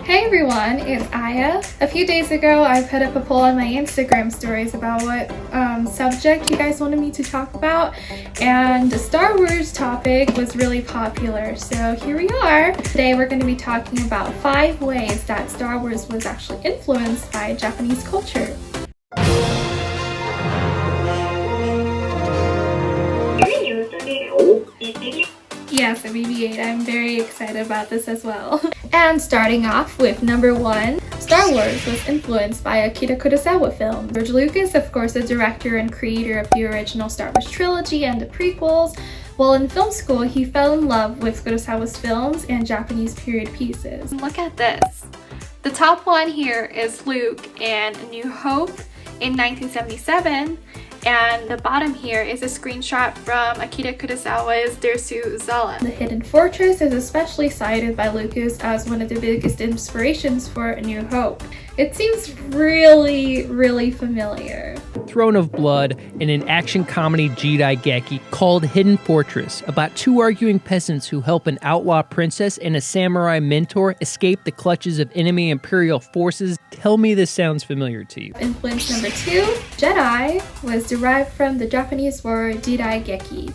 Hey everyone, it's Aya. A few days ago, I put up a poll on my Instagram stories about what subject you guys wanted me to talk about, and the Star Wars topic was really popular, so here we are. Today we're going to be talking about 5 ways that Star Wars was actually influenced by Japanese culture. Yes, a BB-8. I'm very excited about this as well. And starting off with number 1, Star Wars was influenced by Akira Kurosawa film. George Lucas, of course, the director and creator of the original Star Wars trilogy and the prequels. While in film school, he fell in love with Kurosawa's films and Japanese period pieces. Look at this. The top one here is Luke in A New Hope in 1977. And the bottom here is a screenshot from Akira Kurosawa's Dersu Uzala. The Hidden Fortress is especially cited by Lucas as one of the biggest inspirations for A New Hope. It seems really familiar. Throne of Blood in an action comedy jidaigeki called Hidden Fortress, about 2 arguing peasants who help an outlaw princess and a samurai mentor escape the clutches of enemy imperial forces. Tell me this sounds familiar to you. Influence number 2, Jedi was derived from the Japanese word jidaigeki.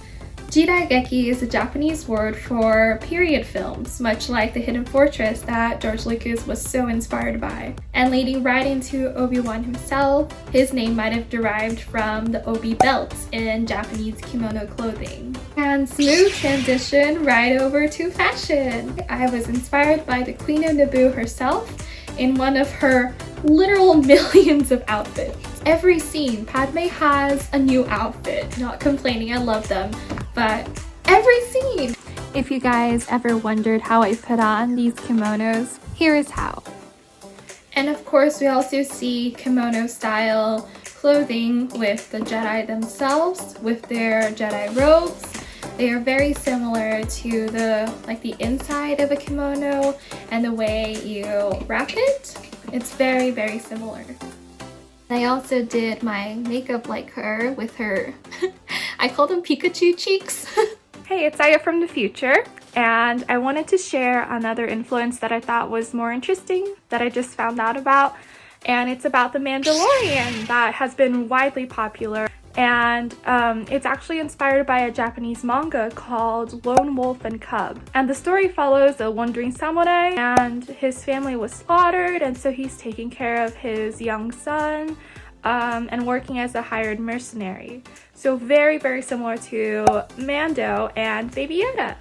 Jidaigeki is a Japanese word for period films, much like The Hidden Fortress that George Lucas was so inspired by. And leading right into Obi-Wan himself, his name might have derived from the obi belts in Japanese kimono clothing. And smooth transition right over to fashion. I was inspired by the Queen of Naboo herself in one of her literal millions of outfits. Every scene, Padme has a new outfit. Not complaining, I love them, but every scene! If you guys ever wondered how I put on these kimonos, here is how. And of course, we also see kimono style clothing with the Jedi themselves, with their Jedi robes. They are very similar to the inside of a kimono and the way you wrap it. It's very similar. I also did my makeup like her with her, I call them Pikachu cheeks. Hey, it's Aya from the future, and I wanted to share another influence that I thought was more interesting that I just found out about, and it's about The Mandalorian that has been widely popular. And it's actually inspired by a Japanese manga called Lone Wolf and Cub. And the story follows a wandering samurai, and his family was slaughtered, and so he's taking care of his young son and working as a hired mercenary. So very similar to Mando and Baby Yoda.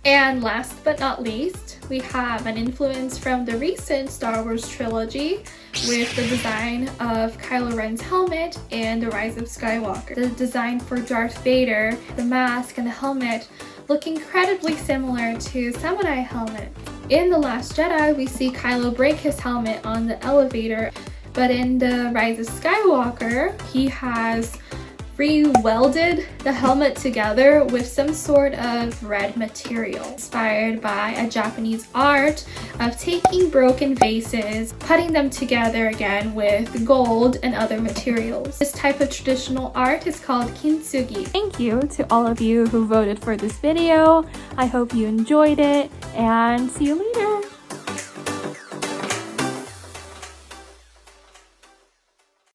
And last but not least, we have an influence from the recent Star Wars trilogy with the design of Kylo Ren's helmet in The Rise of Skywalker. The design for Darth Vader, the mask and the helmet look incredibly similar to samurai helmets. In The Last Jedi, we see Kylo break his helmet on the elevator, but in The Rise of Skywalker, he has re-welded the helmet together with some sort of red material, inspired by a Japanese art of taking broken vases, putting them together again with gold and other materials. This type of traditional art is called kintsugi. Thank you to all of you who voted for this video. I hope you enjoyed it, and see you later!